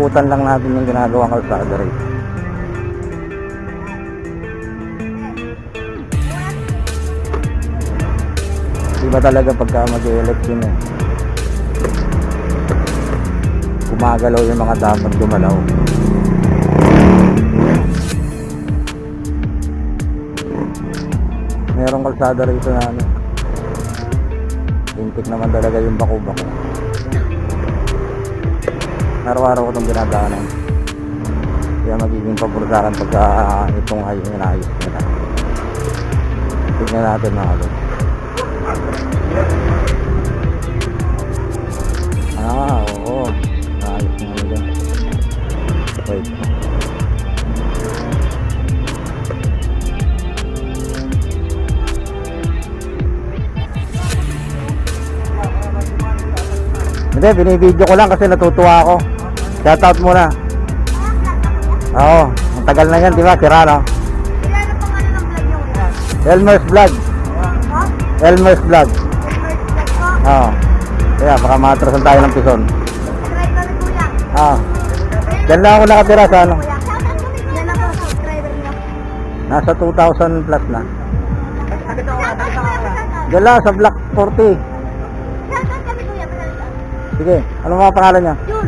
ikutan lang natin yung ginagawang kalsada rin. Iba talaga pagka mag-election eh. Gumagalaw yung mga dapat gumalaw. Merong kalsada rito na ano, lintik naman talaga yung bako-bako. Araw-araw ko itong dinadaanan, kaya magiging paborsakan pagka itong ay inayos nila. Tignan natin mga kalot. Oo, inayos nga nila. Wait. Hindi, binibideo ko lang kasi natutuwa ako. Shoutout muna. Oo, ang tagal na yan, di ba? Sira, no? Ilan na pangalan ng vlog nyo? Elmer's Vlog. Elmer's Vlog. Oo. Kaya baka matrasan tayo ng pison. Subscribe kami kuya. Oo. Diyan lang ako nakatira sa ano. Yan ako subscriber nyo. Nasa 2,000 plus na. Shoutout Diyan lang sa Block 40. kami kuya. Sige, ano mga pangalan niya? Jun.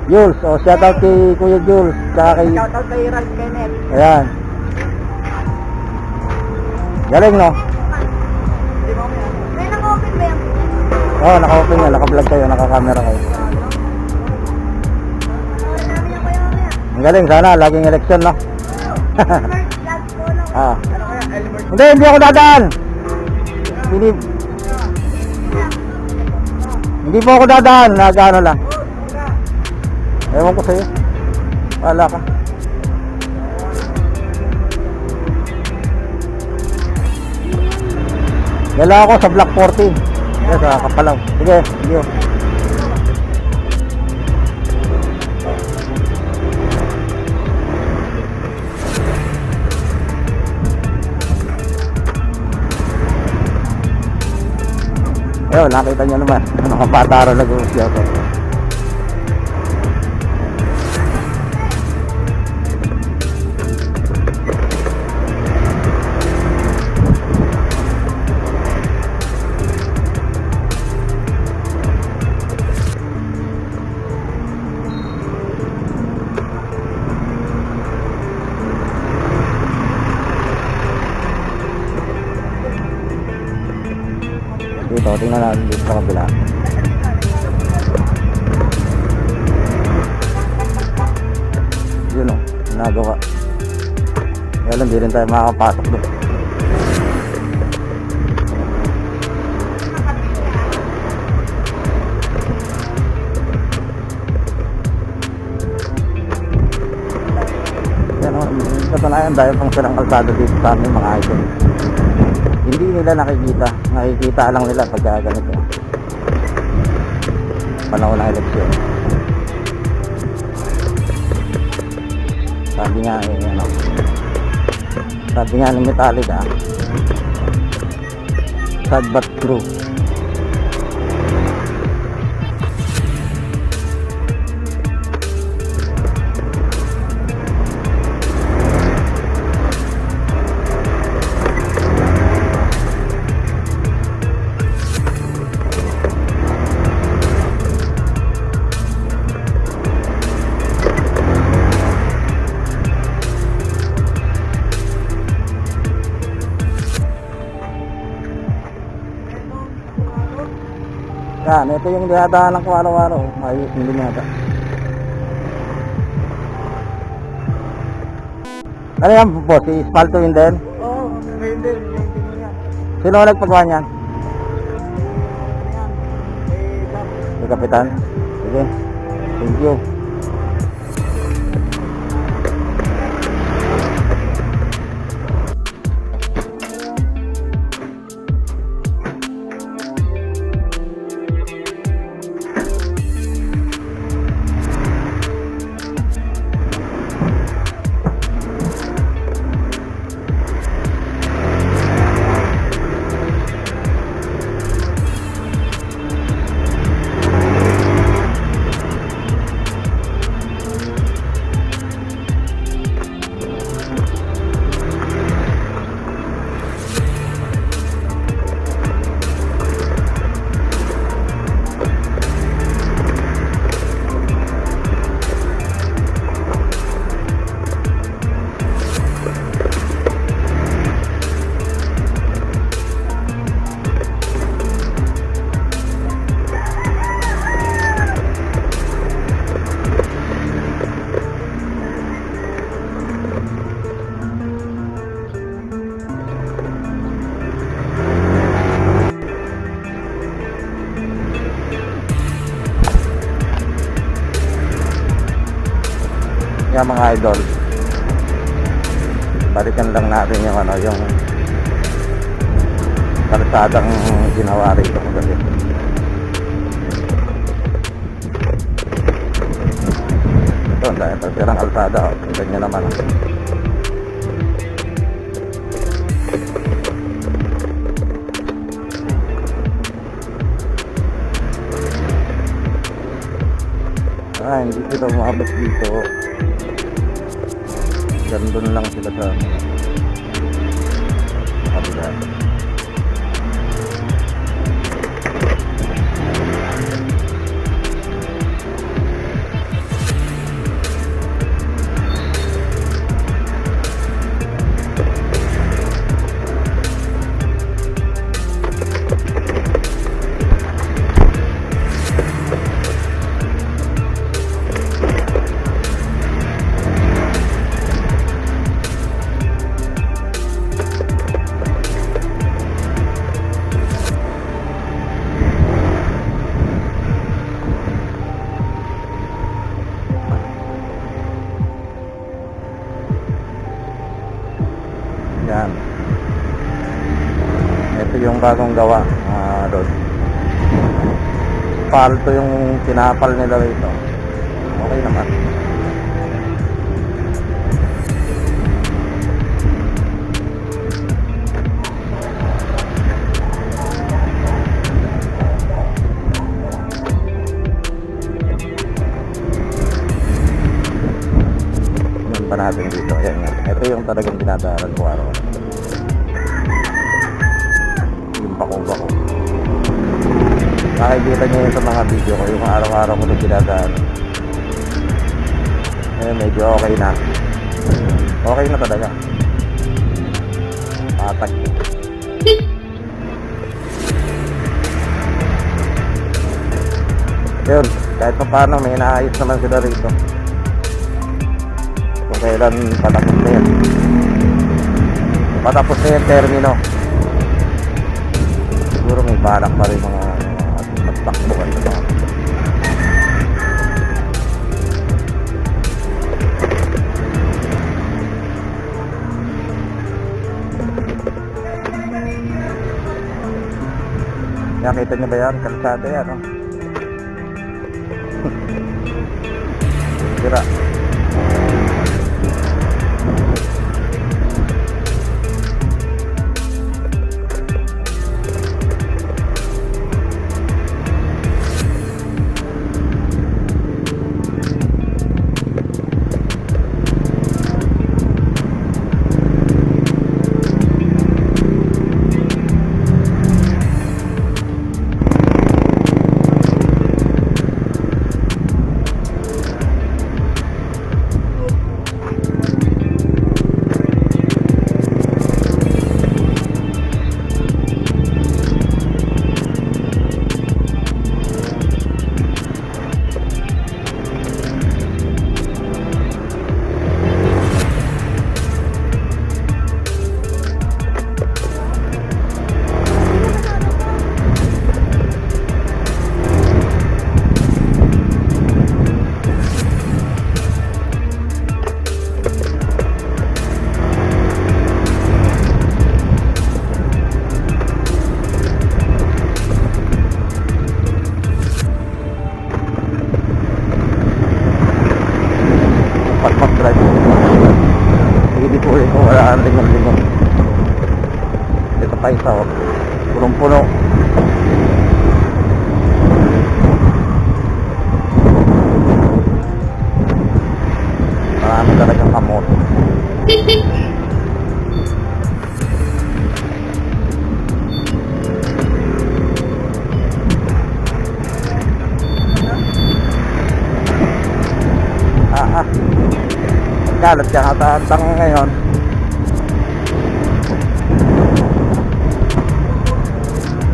Jules, o shoutout kay Kuya Jules. Saka kay... Shoutout kay Ralph Kenneth. Ayan. Galing, no? May naka-open ba yan? Oo, naka-open nga, naka-vlog kayo, naka-camera kayo. Wala namin yung kuya mamaya. Ang galing, sana, laging eleksyon, no? First vlog ko lang. Ah. Hindi ako dadaan. Hindi po ako dadaan, nag-ano lang. Ewan ko sa'yo. Wala ka. Dala ako sa Block 40. Yes, sa Kapalaw. Sige, sige. Ayun, nakita nyo naman. Mga pataro nag-uusya ako. Dito, tingnan natin dito sa kabila. Yun o, nagawa. Kaya lang, di rin tayo makakapasok doon. Yan o, katunayan dahil pang silang kalsada dito sa amin mga idol. Hindi nila nakikita lang nila pagka ganito panahon ng eleksyon. Sabi nga ni Metallica, sad but true. Yan, ito yung dinadaanan ko araw-araw. Ayos yung linyata. Ano yan po? Si Spalto yun din? Oo, ngayon din. Yung yan. Sino nagpagawa niyan? Si Kapitan? Sige. Thank you. Yan mga idol, balikan lang natin yung ano, yung kalsadang ginawa rito kagabi. Ito, dahil sirang kalsada, oh. Tingnan nyo naman. Hindi sila umabot dito. Gandun lang sila sa kabila. Yan. Ito yung bagong gawa, road. Palto yung pinapal nila rito. Okay naman. Yan pa natin dito. Yan, yan. Ito yung talagang dinadaanan ko araw. Yung bako-bako. Nakikita nyo yun sa mga video ko, yung araw-araw ko na dinadaanan. Medyo okay na. Okay na talaga. Patag. Yun, kahit pa paano may inaayos naman sila rito. Kung kailan patapos na yan. Patapos na yung termino. Siguro may balak pa rin mga magtakbuhan na mga. Nakita niyo ba yan? Kalsada yan, oh. Sira. Hindi po rin kung wala ang lingon-lingon. Ito pa isa, oh. Punong-puno. Marami talagang kamot. Kalat siya katantang ngayon.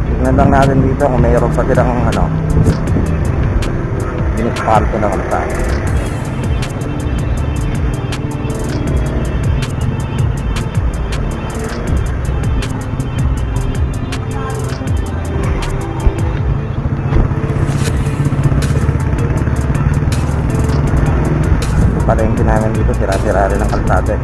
Tignan lang natin dito kung mayroon pa silang ano, binispalto na kalsada. Palengke namin sira-sira rin ang kalsada.